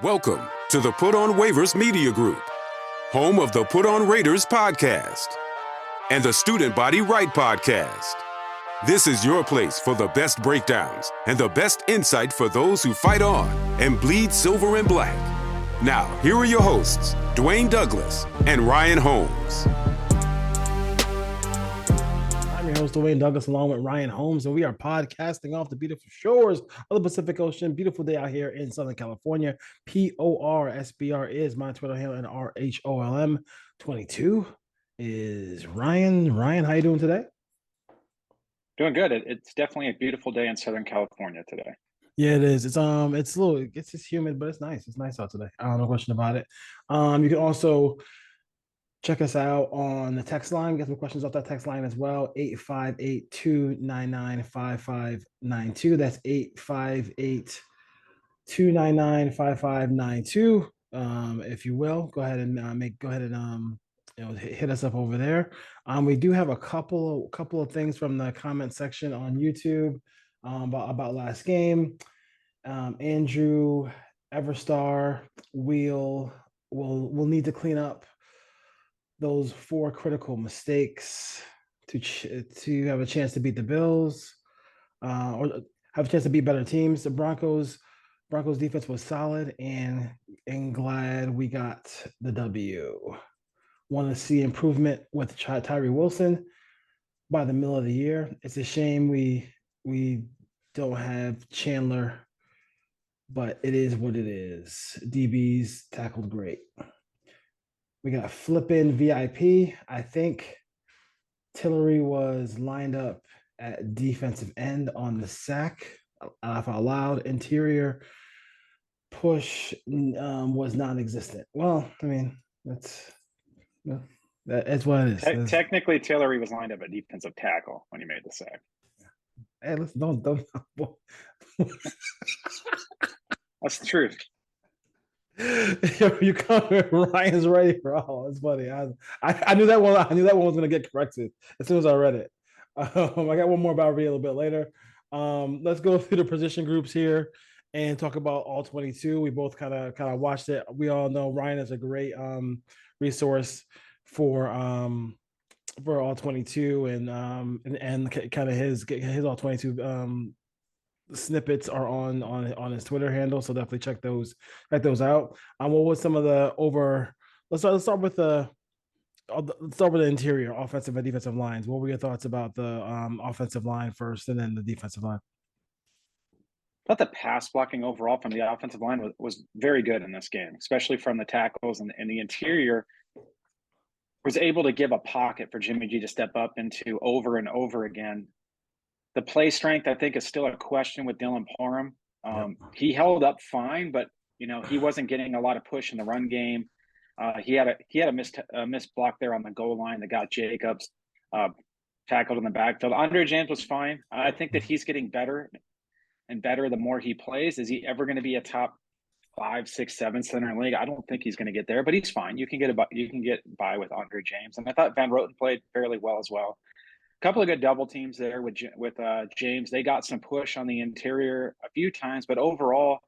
Welcome to the Put on Waivers Media Group, home of the Put on Raiders podcast and the Student Body Right podcast. This is your place for the best breakdowns and the best insight for those who fight on and bleed silver and black. Now, here are your hosts, Dwayne Douglas and Ryan Holmes. I'm your host, Dwayne Douglas, along with Ryan Holmes, and we are podcasting off the beautiful shores of the Pacific Ocean. Beautiful day out here in Southern California. PORSBR is my Twitter handle, and RHOLM22 is Ryan. Ryan, how you doing today? Doing good. It's definitely a beautiful day in Southern California today. Yeah, it is. It's just humid, but it's nice. It's nice out today. No question about it. You can also check us out on the text line. Get some questions off that text line as well. 858-299-5592. That's 858-299-5592. If you will, go ahead and hit us up over there. We do have a couple of things from the comment section on YouTube about last game. Andrew Everstar will need to clean up those 4 critical mistakes to have a chance to beat the Bills, or have a chance to beat better teams. The Broncos defense was solid, and glad we got the W. Want to see improvement with Tyree Wilson by the middle of the year. It's a shame we don't have Chandler, but it is what it is. DBs tackled great. We got flipping VIP. I think Tillery was lined up at defensive end on the sack. Laugh out loud. Interior push was non-existent. Well, I mean, that's what it is. Technically, Tillery was lined up at defensive tackle when he made the sack. Hey, listen, don't. That's the truth. You come here, Ryan's ready for all. It's funny. I knew that one. I knew that one was going to get corrected as soon as I read it. I got one more about Ray a little bit later. Let's go through the position groups here and talk about all 22. We both kind of watched it. We all know Ryan is a great resource for all 22 and kind of his all 22 snippets are on his Twitter handle, so definitely check those out. What was some of the let's start with the interior offensive and defensive lines. What were your thoughts about the offensive line first and then the defensive line? I thought the pass blocking overall from the offensive line was very good in this game, especially from the tackles, and the interior was able to give a pocket for Jimmy G to step up into over and over again. The play strength, I think, is still a question with Dylan Parham. He held up fine, but he wasn't getting a lot of push in the run game. He had a missed block there on the goal line that got Jacobs tackled in the backfield. Andre James was fine. I think that he's getting better and better the more he plays. Is he ever going to be a top 5, 6, 7 center in the league? I don't think he's going to get there, but he's fine. You can get by with Andre James, and I thought Van Roten played fairly well as well. Couple of good double teams there with James. They got some push on the interior a few times, but overall,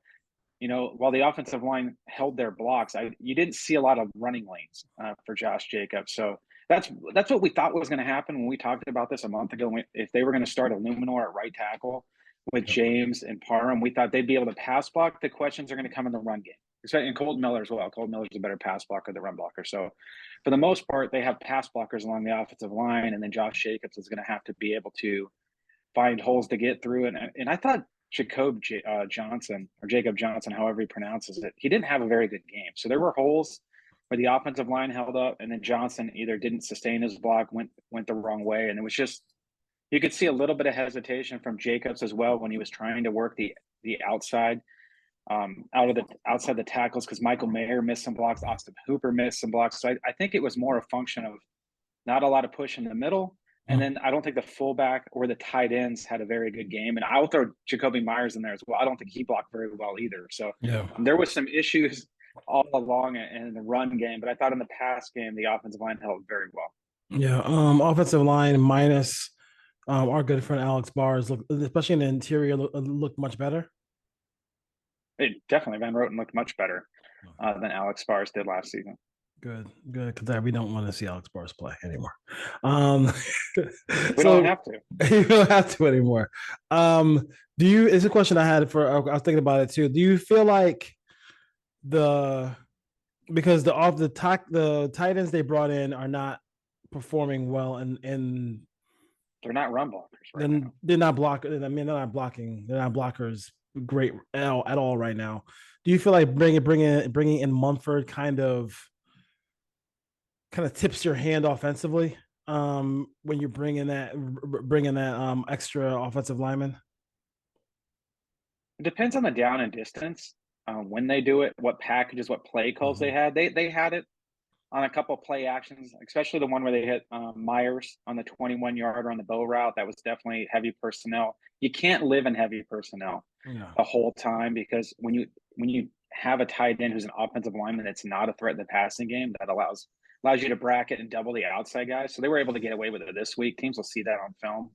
while the offensive line held their blocks, you didn't see a lot of running lanes for Josh Jacobs. So that's what we thought was going to happen when we talked about this a month ago. If they were going to start a Luminor at right tackle with James and Parham, we thought they'd be able to pass block. The questions are going to come in the run game. And Colton Miller as well. Colton Miller's a better pass blocker than run blocker. So for the most part, they have pass blockers along the offensive line, and then Josh Jacobs is going to have to be able to find holes to get through. And I thought Jacob Johnson, however he pronounces it, he didn't have a very good game. So there were holes where the offensive line held up, and then Johnson either didn't sustain his block, went the wrong way. And it was just, you could see a little bit of hesitation from Jacobs as well when he was trying to work the outside. Outside the tackles, because Michael Mayer missed some blocks, Austin Hooper missed some blocks. So I think it was more a function of not a lot of push in the middle. And then I don't think the fullback or the tight ends had a very good game. And I'll throw Jacoby Myers in there as well. I don't think he blocked very well either. So there was some issues all along in the run game, but I thought in the pass game, the offensive line held very well. Yeah, offensive line minus our good friend Alex Bars, especially in the interior, looked much better. It definitely Van Roten looked much better than Alex Bars did last season. Good, because we don't want to see Alex Bars play anymore. We don't have to. You don't have to anymore. It's a question I had for, I was thinking about it too. Do you feel like because the tight ends they brought in are not performing well and they're not run blockers right then now. they're not blocking. I mean, they're not blocking. They're not blockers great at all right now. Do you feel like bringing in Mumford kind of tips your hand offensively when you're bringing that extra offensive lineman? It depends on the down and distance when they do it, what packages, what play calls they had. They had it on a couple of play actions, especially the one where they hit Myers on the 21-yarder on the bow route. That was definitely heavy personnel. You can't live in heavy personnel the whole time, because when you have a tight end who's an offensive lineman that's not a threat in the passing game, that allows you to bracket and double the outside guys. So they were able to get away with it this week. Teams will see that on film.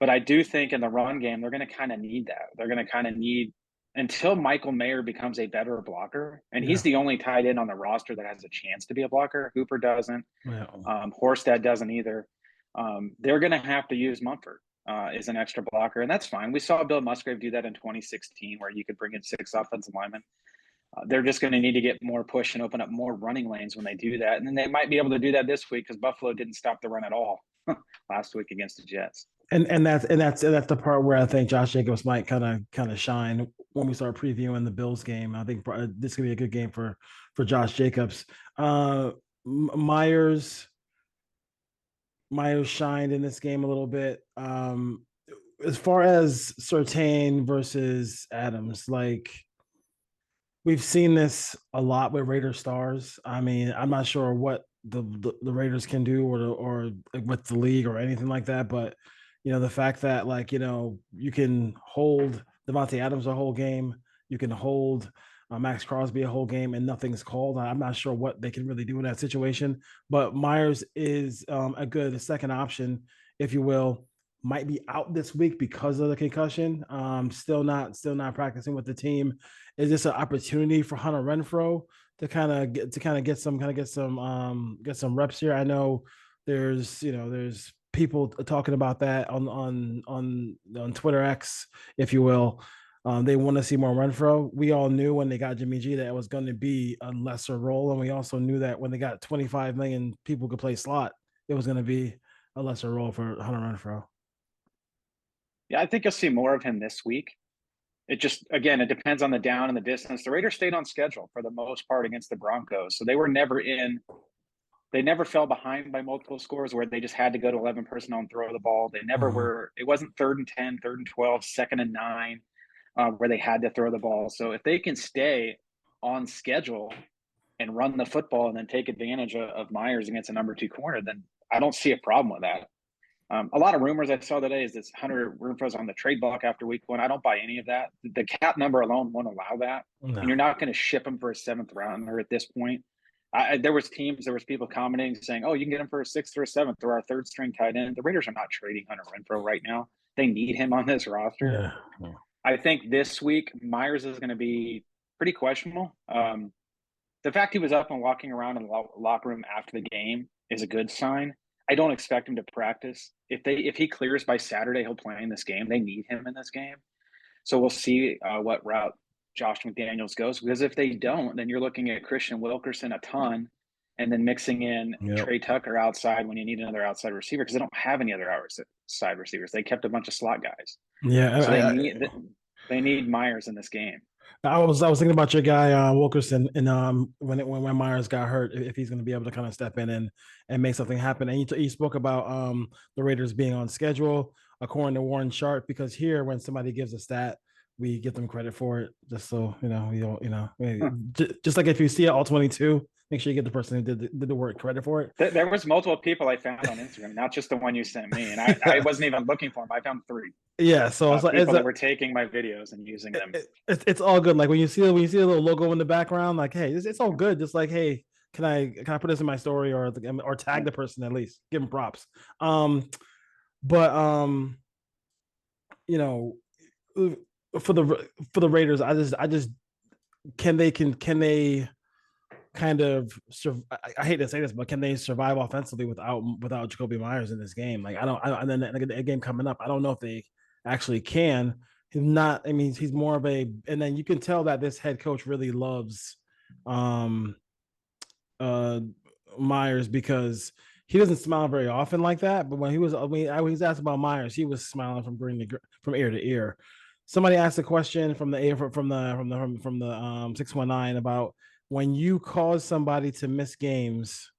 But I do think in the run game, they're going to kind of need that. They're going to kind of need, until Michael Mayer becomes a better blocker, and he's the only tight end on the roster that has a chance to be a blocker. Hooper doesn't. Horsted doesn't either. They're going to have to use Mumford as an extra blocker, and that's fine. We saw Bill Musgrave do that in 2016, where you could bring in 6 offensive linemen. They're just going to need to get more push and open up more running lanes when they do that, and then they might be able to do that this week because Buffalo didn't stop the run at all last week against the Jets. And that's the part where I think Josh Jacobs might kind of shine when we start previewing the Bills game. I think this could be a good game for Josh Jacobs. Myers shined in this game a little bit. As far as Surtain versus Adams, like, we've seen this a lot with Raider stars. I mean, I'm not sure what the Raiders can do or with the league or anything like that, but the fact that, like, you can hold Devontae Adams a whole game, you can hold Max Crosby a whole game, and nothing's called. I'm not sure what they can really do in that situation, but Myers is a good second option, if you will. Might be out this week because of the concussion. Still not practicing with the team. Is this an opportunity for Hunter Renfrow to kind of get some reps here? I know there's people talking about that on Twitter X, if you will. They want to see more Renfrow. We all knew when they got Jimmy G that it was going to be a lesser role, and we also knew that when they got 25 million people could play slot, it was going to be a lesser role for Hunter Renfrow. Yeah, I think you'll see more of him this week. It just, again, it depends on the down and the distance. The Raiders stayed on schedule for the most part against the Broncos, so they were never they never fell behind by multiple scores where they just had to go to 11 personnel and throw the ball. They never were. It wasn't 3rd and 10, 3rd and 12, 2nd and 9, where they had to throw the ball. So if they can stay on schedule and run the football and then take advantage of Myers against a number 2 corner, then I don't see a problem with that. A lot of rumors I saw today is this Hunter Renfrow's on the trade block after week 1. I don't buy any of that. The cap number alone won't allow that. No. And you're not going to ship him for a 7th rounder at this point. There was people commenting saying, oh, you can get him for a 6th or a 7th or our 3rd string tight end. The Raiders are not trading Hunter Renfrow right now. They need him on this roster. Yeah. I think this week Myers is going to be pretty questionable. The fact he was up and walking around in the locker room after the game is a good sign. I don't expect him to practice. If he clears by Saturday, he'll play in this game. They need him in this game. So we'll see what route Josh McDaniels goes, because if they don't, then you're looking at Christian Wilkerson a ton, and then mixing in Trey Tucker outside when you need another outside receiver, because they don't have any other outside receivers. They kept a bunch of slot guys. Yeah, so they need Myers in this game. I was thinking about your guy Wilkerson, and when Myers got hurt, if he's going to be able to kind of step in and make something happen. And you spoke about the Raiders being on schedule according to Warren Sharp, because here when somebody gives a stat, we give them credit for it, just so just like if you see it all 22, make sure you give the person who did the work credit for it. There was multiple people I found on Instagram, not just the one you sent me, and I wasn't even looking for them. I found 3. Yeah, so it's people that were taking my videos and using them. It's all good. Like when you see a little logo in the background, like, hey, it's all good. Just like, hey, can I put this in my story or tag the person, at least give them props. for the Raiders, I just can they kind of I hate to say this, but can they survive offensively without Jacoby Myers in this game? Like and then a game coming up, I don't know if they actually can. He's not. I mean, he's more of a, and then you can tell that this head coach really loves um uh Myers because he doesn't smile very often like that. But when I was asked about Myers, he was smiling from ear to ear. Somebody asked a question from the 619 about when you cause somebody to miss games,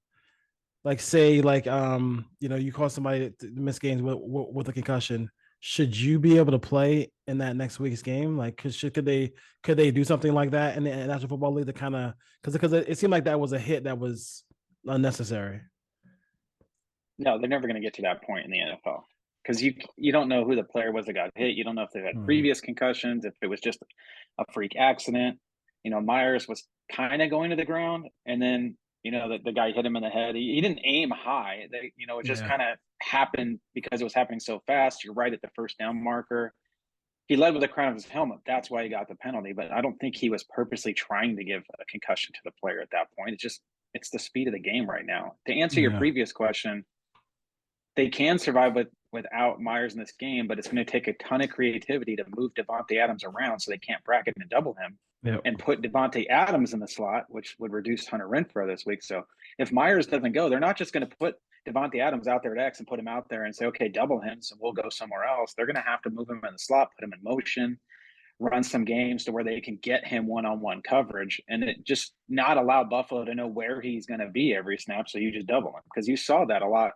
like say you cause somebody to miss games with a concussion. Should you be able to play in that next week's game? Like, could they do something like that in the National Football League to kind of because it seemed like that was a hit that was unnecessary. No, they're never going to get to that point in the NFL because you don't know who the player was that got hit. You don't know if they had previous concussions, if it was just a freak accident. Myers was kind of going to the ground, and then the guy hit him in the head. He didn't aim high. It just kind of happened because it was happening so fast. You're right at the first down marker. He led with the crown of his helmet. That's why he got the penalty. But I don't think he was purposely trying to give a concussion to the player at that point. It's the speed of the game right now. To answer your previous question, they can survive without Myers in this game, but it's going to take a ton of creativity to move Devontae Adams around so they can't bracket and double him and put Devontae Adams in the slot, which would reduce Hunter Renfrow this week. So if Myers doesn't go, they're not just going to put Devontae Adams out there at X and put him out there and say, okay, double him, so we'll go somewhere else. They're going to have to move him in the slot, put him in motion, run some games to where they can get him one-on-one coverage, and it just not allow Buffalo to know where he's going to be every snap. So you just double him because you saw that a lot.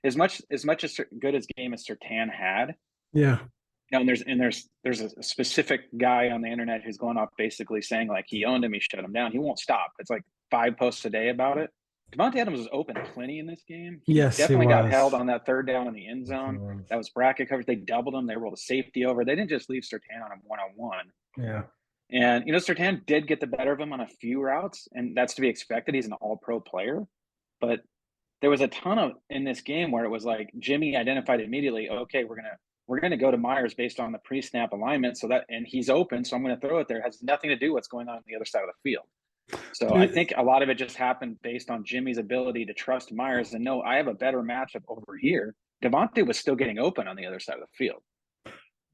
As much as good as game as Surtain had, and there's a specific guy on the internet who's going off basically saying like he owned him, he shut him down. He won't stop. It's like 5 posts a day about it. Devontae Adams was open plenty in this game. He definitely got held on that third down in the end zone. That was bracket coverage. They doubled him. They rolled a safety over. They didn't just leave Surtain on him one-on-one. Yeah. And, Surtain did get the better of him on a few routes, and that's to be expected. He's an all-pro player. But there was a ton in this game where it was like Jimmy identified immediately, okay, we're gonna go to Myers based on the pre-snap alignment, and he's open, so I'm gonna throw it there. It has nothing to do with what's going on the other side of the field. So I think a lot of it just happened based on Jimmy's ability to trust Myers and know I have a better matchup over here. Devontae was still getting open on the other side of the field.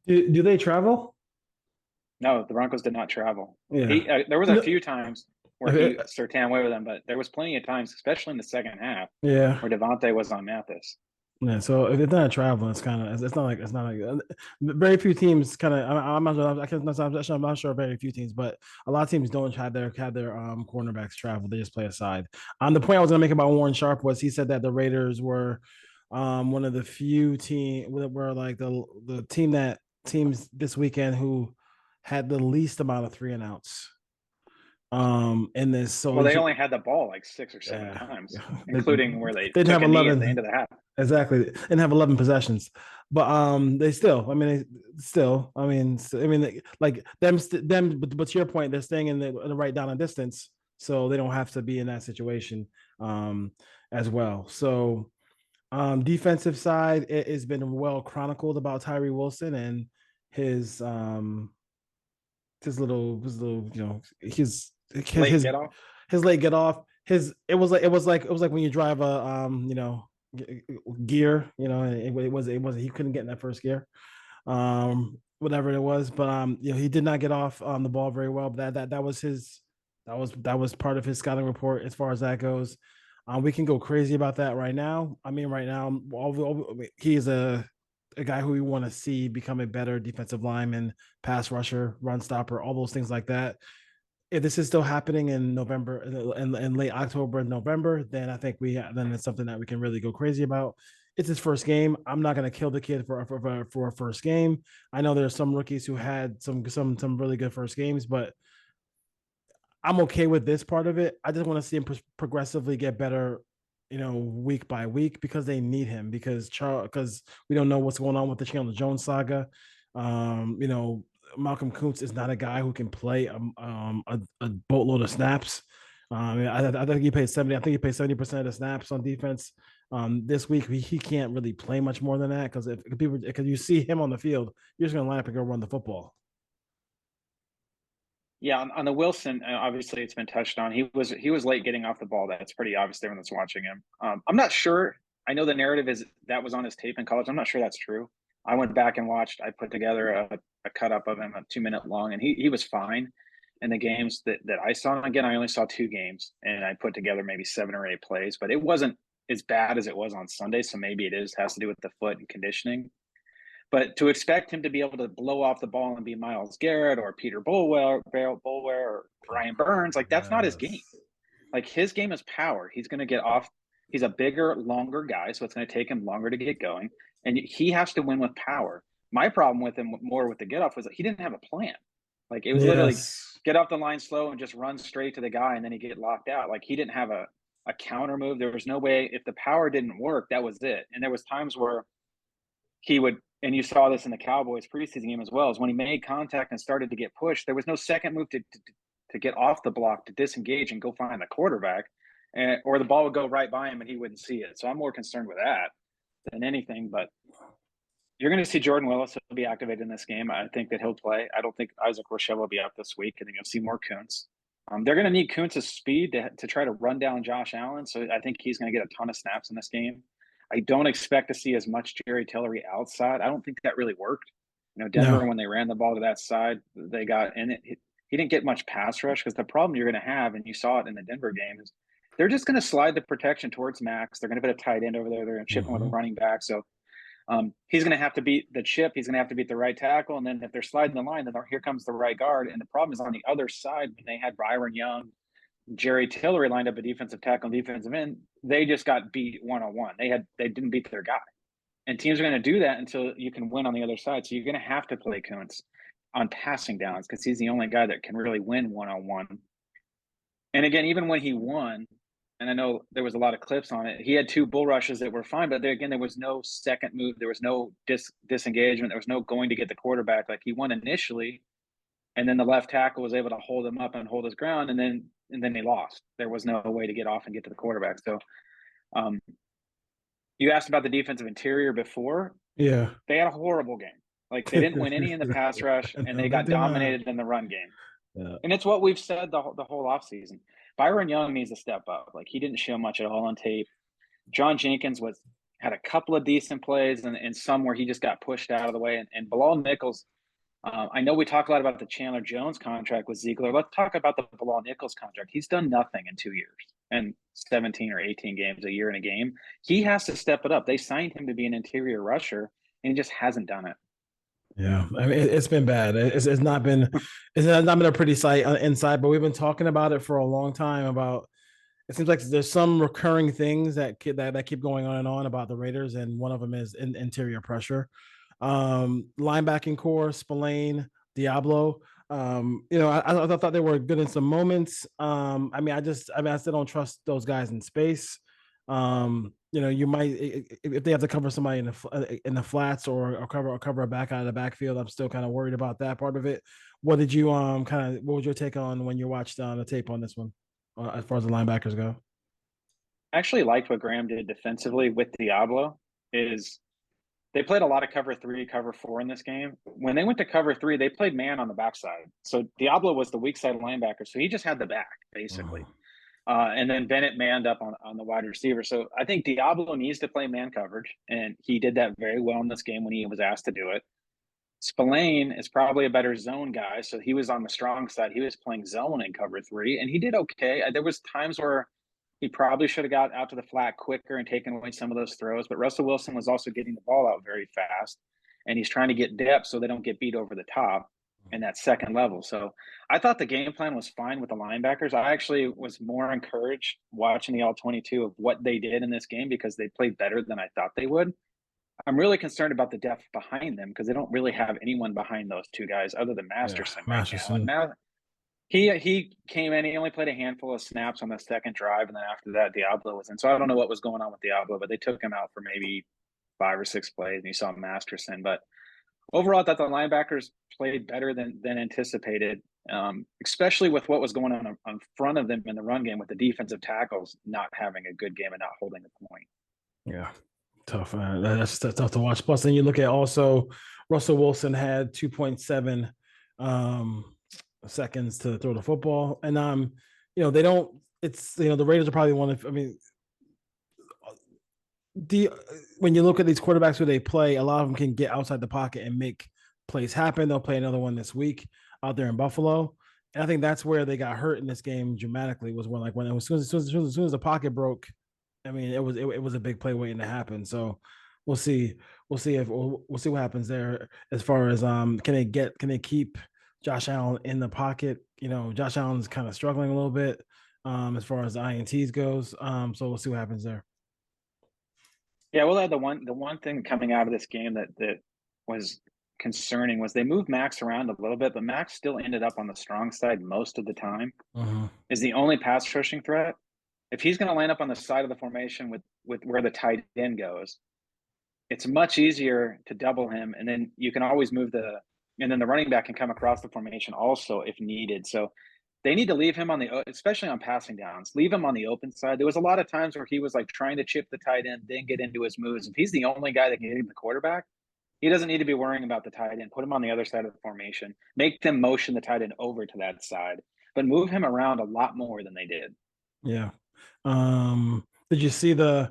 Do they travel? No, the Broncos did not travel. Yeah. There was a few times where Surtain went with them, but there was plenty of times, especially in the second half, where Devontae was on Mathis. Yeah, so if it's not traveling, it's kind of it's not like very few teams kind of. I'm not sure very few teams, but a lot of teams don't have their cornerbacks travel. They just play aside. The point I was going to make about Warren Sharp was he said that the Raiders were one of the few teams were like the teams this weekend who had the least amount of 3 and outs. In this, so they only had the ball like 6 or 7 times, including where they didn't have 11 at the end of the half. Exactly, and have 11 possessions, but they still. I mean, like them. But to your point, they're staying in the right down and distance, so they don't have to be in that situation as well. So, defensive side, it has been well chronicled about Tyree Wilson and his little his late get off. It was like when you drive a gear, it was he couldn't get in that first gear, whatever it was, but he did not get off on the ball very well. But that was part of his scouting report as far as that goes. We can go crazy about that right now. I mean, right now, he's a guy who we want to see become a better defensive lineman, pass rusher, run stopper, all those things like that. If this is still happening in November and late October and November, then I think then it's something that we can really go crazy about. It's his first game. I'm not going to kill the kid for a first game. I know there's some rookies who had some really good first games, but I'm okay with this part of it. I just want to see him progressively get better, week by week, because they need him, because we don't know what's going on with the Chandler Jones saga. Malcolm Kuntz is not a guy who can play a boatload of snaps. I think he paid 70. I think he paid 70% of the snaps on defense. This week he can't really play much more than that, because if you see him on the field, you're just gonna line up and go run the football. Yeah, on the Wilson, obviously it's been touched on. He was late getting off the ball. That's pretty obvious to everyone that's watching him. I'm not sure. I know the narrative is that was on his tape in college. I'm not sure that's true. I went back and watched. I put together a cut up of him, a 2 minute long, and he was fine in the games that I saw. And again, I only saw 2 games, and I put together maybe 7 or 8 plays, but it wasn't as bad as it was on Sunday. So maybe it has to do with the foot and conditioning. But to expect him to be able to blow off the ball and be Myles Garrett or Peter Bulware or Brian Burns, like that's not his game. Yes. Like his game is power. He's going to get off. He's a bigger, longer guy, so it's going to take him longer to get going, and he has to win with power. My problem with him more with the get off was that he didn't have a plan. Like it was literally Yes. get off the line slow and just run straight to the guy, and then he get locked out. Like he didn't have a counter move. There was no way if the power didn't work, that was it. And there was times where he would, and you saw this in the Cowboys preseason game as well, is when he made contact and started to get pushed, there was no second move to get off the block, to disengage and go find the quarterback, or the ball would go right by him and he wouldn't see it. So I'm more concerned with that than anything. But you're going to see Jordan Willis will be activated in this game. I think that he'll play. I don't think Isaac Rochelle will be up this week, and then you'll see more Kuntz. They're going to need Kuntz's speed to try to run down Josh Allen. So I think he's going to get a ton of snaps in this game. I don't expect to see as much Jerry Tillery outside. I don't think that really worked. Denver, when they ran the ball to that side, they got in it. He didn't get much pass rush because the problem you're going to have, and you saw it in the Denver game, is they're just going to slide the protection towards Max. They're going to put a tight end over there. They're going to chip him with a running back. So he's going to have to beat the chip. He's going to have to beat the right tackle. And then if they're sliding the line, then here comes the right guard. And the problem is on the other side, when they had Byron Young, Jerry Tillery lined up a defensive tackle and defensive end, they just got beat one-on-one. They didn't beat their guy. And teams are going to do that until you can win on the other side. So you're going to have to play Kuntz on passing downs because he's the only guy that can really win one-on-one. And again, even when he won, and I know there was a lot of clips on it, he had 2 bull rushes that were fine, but there was no second move. There was no disengagement. There was no going to get the quarterback. Like he won initially, and then the left tackle was able to hold him up and hold his ground, and then he lost. There was no way to get off and get to the quarterback. So you asked about the defensive interior before. Yeah. They had a horrible game. Like they didn't win any in the pass rush, and they got dominated in the run game. Yeah. And it's what we've said the whole offseason. Byron Young needs to step up. Like he didn't show much at all on tape. John Jenkins had a couple of decent plays and some where he just got pushed out of the way. And Bilal Nichols, I know we talk a lot about the Chandler Jones contract with Ziegler. Let's talk about the Bilal Nichols contract. He's done nothing in 2 years and 17 or 18 games a year in a game. He has to step it up. They signed him to be an interior rusher, and he just hasn't done it. Yeah, I mean it's been bad. It's not been a pretty sight inside, but we've been talking about it for a long time. About it seems like there's some recurring things that keep going on and on about the Raiders, and one of them is interior pressure. Linebacking core, Spillane, Diablo. I thought they were good in some moments. I mean, I still don't trust those guys in space. You might, if they have to cover somebody in the flats or cover a back out of the backfield, I'm still kind of worried about that part of it. What did you what was your take on when you watched the tape on this one, as far as the linebackers go? I actually liked what Graham did defensively with Diablo. Is they played a lot of cover 3, cover 4 in this game. When they went to cover 3, they played man on the backside. So Diablo was the weak side linebacker, so he just had the back basically. And then Bennett manned up on the wide receiver. So I think Diablo needs to play man coverage, and he did that very well in this game when he was asked to do it. Spillane is probably a better zone guy, so he was on the strong side. He was playing zone in cover 3, and he did okay. There was times where he probably should have got out to the flat quicker and taken away some of those throws, but Russell Wilson was also getting the ball out very fast, and he's trying to get depth so they don't get beat over the top in that second level. So I thought the game plan was fine with the linebackers. I actually was more encouraged watching the all-22 of what they did in this game because they played better than I thought they would. I'm really concerned about the depth behind them because they don't really have anyone behind those 2 guys other than Masterson right now. And now he came in, he only played a handful of snaps on the second drive, and then after that, Diablo was in. So I don't know what was going on with Diablo, but they took him out for maybe 5 or 6 plays, and you saw Masterson. But overall, I thought the linebackers played better than anticipated, especially with what was going on front of them in the run game with the defensive tackles not having a good game and not holding the point. Yeah, tough. That's tough to watch. Plus, then you look at also Russell Wilson had 2.7 seconds to throw the football. And they don't. It's the Raiders are probably one of. I mean, when you look at these quarterbacks who they play, a lot of them can get outside the pocket and make plays happen. They'll play another one this week out there in Buffalo. And I think that's where they got hurt in this game dramatically was when as soon as the pocket broke, I mean it was a big play waiting to happen. So we'll see we'll see what happens there as far as can they keep Josh Allen in the pocket. Josh Allen's kind of struggling a little bit as far as the INTs goes. So we'll see what happens there. Yeah, well, the one thing coming out of this game that was concerning was they moved Max around a little bit, but Max still ended up on the strong side most of the time. Is the only pass rushing threat. If he's going to line up on the side of the formation with where the tight end goes, it's much easier to double him, and then you can always and then the running back can come across the formation also if needed. So they need to leave him especially on passing downs, leave him on the open side. There was a lot of times where he was like trying to chip the tight end, then get into his moves. If he's the only guy that can get him the quarterback, he doesn't need to be worrying about the tight end. Put him on the other side of the formation, make them motion the tight end over to that side, but move him around a lot more than they did. Yeah. Did you see the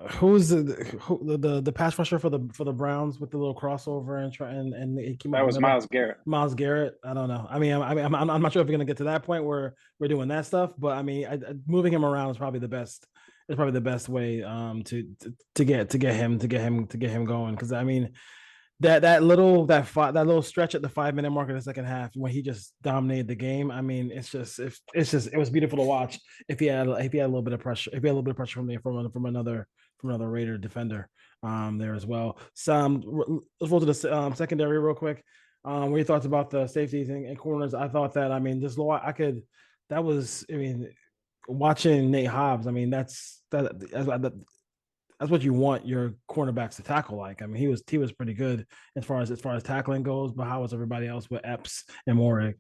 who's the pass rusher for the Browns with the little crossover and he came That was Myles Garrett. Myles Garrett. I don't know. I mean, I'm not sure if we're gonna get to that point where we're doing that stuff, but I mean, moving him around is probably the best. It's probably the best way to get him going because I mean that little stretch at the 5-minute mark of the second half when he just dominated the game. I mean, it was beautiful to watch. If he had a little bit of pressure, from another Raider defender there as well. Let's roll to the secondary real quick. What are your thoughts about the safeties and corners? I thought that watching Nate Hobbs. I mean, that's what you want your cornerbacks to tackle like. I mean, he was pretty good as far as tackling goes, but how was everybody else with Epps and Morig?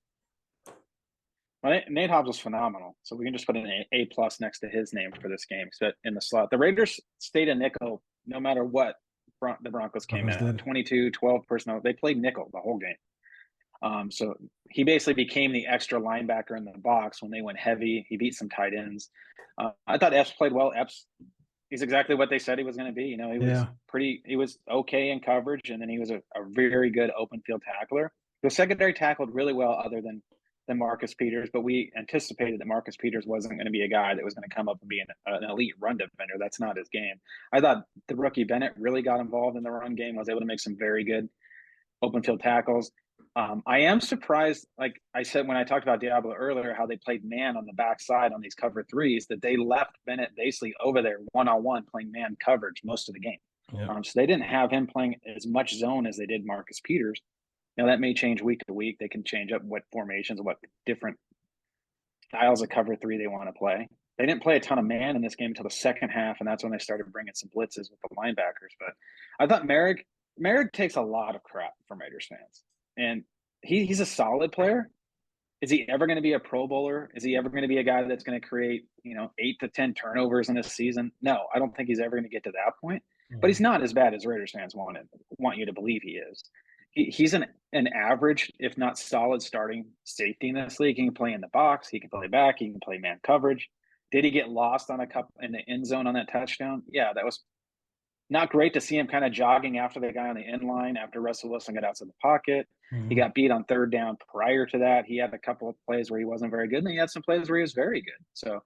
Well, Nate Hobbs was phenomenal. So we can just put an A+ next to his name for this game in the slot. The Raiders stayed a nickel no matter what the Broncos came in. 22, 12 personnel. They played nickel the whole game. So he basically became the extra linebacker in the box when they went heavy. He beat some tight ends. I thought Epps played well. Epps, he's exactly what they said he was going to be. He was okay in coverage, and then he was a very good open field tackler. The secondary tackled really well other than Marcus Peters, but we anticipated that Marcus Peters wasn't going to be a guy that was going to come up and be an elite run defender. That's not his game. I thought the rookie Bennett really got involved in the run game, was able to make some very good open field tackles. I am surprised, like I said when I talked about Diablo earlier, how they played man on the backside on these cover threes, that they left Bennett basically over there one-on-one playing man coverage most of the game. Yeah. So they didn't have him playing as much zone as they did Marcus Peters. Now that may change week to week. They can change up what formations, what different styles of cover three they want to play. They didn't play a ton of man in this game until the second half, and that's when they started bringing some blitzes with the linebackers. But I thought Merrick takes a lot of crap from Raiders fans. And he's a solid player. Is he ever going to be a Pro Bowler? Is he ever going to be a guy that's going to create, 8 to 10 turnovers in a season? No, I don't think he's ever going to get to that point. But he's not as bad as Raiders fans want you to believe he is. He's an average, if not solid, starting safety in this league. He can play in the box. He can play back. He can play man coverage. Did he get lost on a couple in the end zone on that touchdown? Yeah, that was not great to see him kind of jogging after the guy on the end line after Russell Wilson got outside the pocket. Mm-hmm. He got beat on third down. Prior to that, he had a couple of plays where he wasn't very good, and then he had some plays where he was very good. So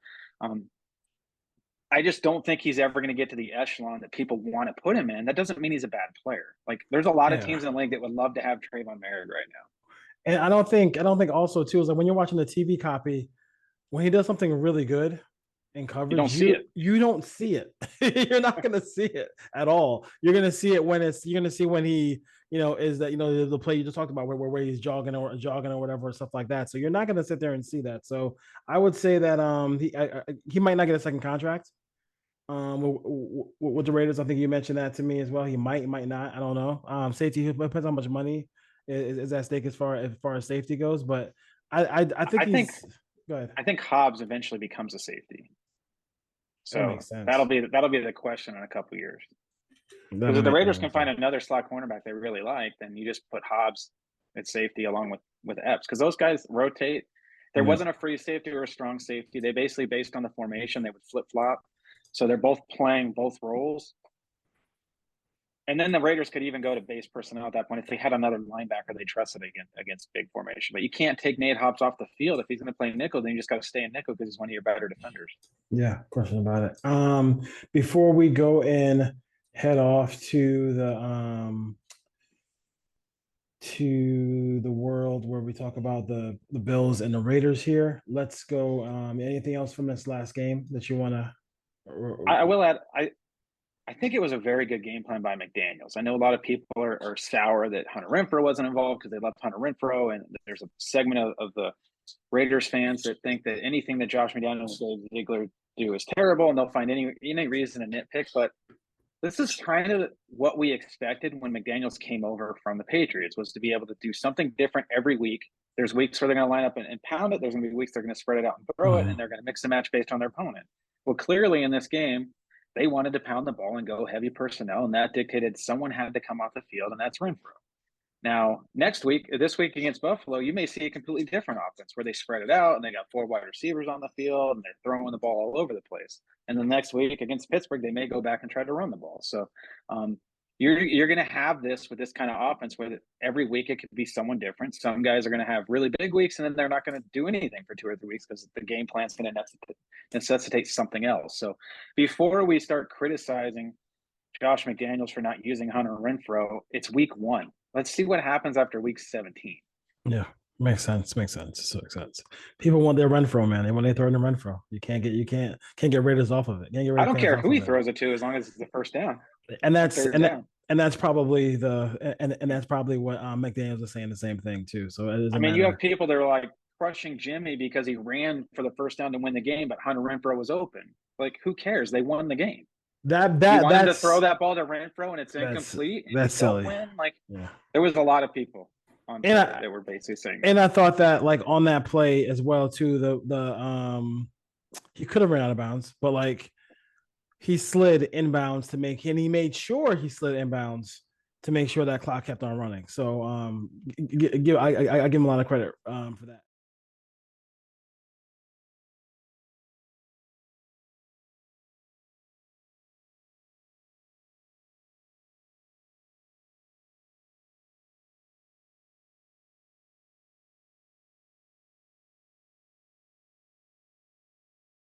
I just don't think he's ever going to get to the echelon that people want to put him in. That doesn't mean he's a bad player. Like, there's a lot of teams in the league that would love to have Trayvon Merrick right now. And I don't think also too is like when you're watching the TV copy, when he does something really good in coverage, you don't see it. You don't see it. You're not going to see it at all. You're going to see it when he, is that, the play you just talked about where he's jogging or whatever, stuff like that. So you're not going to sit there and see that. So I would say that he might not get a second contract with the Raiders. I think you mentioned that to me as well. He might not. I don't know. Safety depends how much money is at stake as far as safety goes. But I think go ahead. I think Hobbs eventually becomes a safety. So that'll be the question in a couple of years. Because if the Raiders can find another slot cornerback they really like, then you just put Hobbs at safety along with Epps. Because those guys rotate. There wasn't a free safety or a strong safety. They basically, based on the formation, they would flip-flop. So they're both playing both roles. And then the Raiders could even go to base personnel at that point if they had another linebacker they trusted against big formation. But you can't take Nate Hobbs off the field. If he's going to play nickel, then you just got to stay in nickel because he's one of your better defenders. Yeah, question about it. Before we go and head off to the world where we talk about the Bills and the Raiders here, let's go. Anything else from this last game that you want to? I will add. I think it was a very good game plan by McDaniels. I know a lot of people are sour that Hunter Renfrow wasn't involved because they left Hunter Renfrow, and there's a segment of the Raiders fans that think that anything that Josh McDaniels and Dave Ziegler do is terrible, and they'll find any reason to nitpick. But this is kind of what we expected when McDaniels came over from the Patriots, was to be able to do something different every week. There's weeks where they're going to line up and pound it. There's going to be weeks they're going to spread it out and throw it, and they're going to mix and match based on their opponent. Well, clearly in this game, they wanted to pound the ball and go heavy personnel, and that dictated someone had to come off the field, and that's Renfrow. Now, this week against Buffalo, you may see a completely different offense where they spread it out and they got 4 wide receivers on the field and they're throwing the ball all over the place. And the next week against Pittsburgh, they may go back and try to run the ball. So you're going to have this with this kind of offense where every week it could be someone different. Some guys are going to have really big weeks, and then they're not going to do anything for 2 or 3 weeks because the game plan is going to necessitate something else. So before we start criticizing Josh McDaniels for not using Hunter Renfrow, it's week 1. Let's see what happens after week 17. Yeah, makes sense. So makes sense. People want their Renfrow, man. When they throw in the Renfrow, you can't get Raiders off of it. I don't care who he throws it to, as long as it's the first down. And that's probably that's probably what McDaniels is saying the same thing too. So you have people that are like crushing Jimmy because he ran for the first down to win the game, but Hunter Renfrow was open. Like, who cares? They won the game. That wanted to throw that ball to Renfrow and it's incomplete. That's silly. Win. There was a lot of people on Twitter that were basically saying that. And I thought that, like, on that play as well too, the he could have ran out of bounds, but he slid inbounds and he made sure he slid inbounds to make sure that clock kept on running. So I give him a lot of credit for that.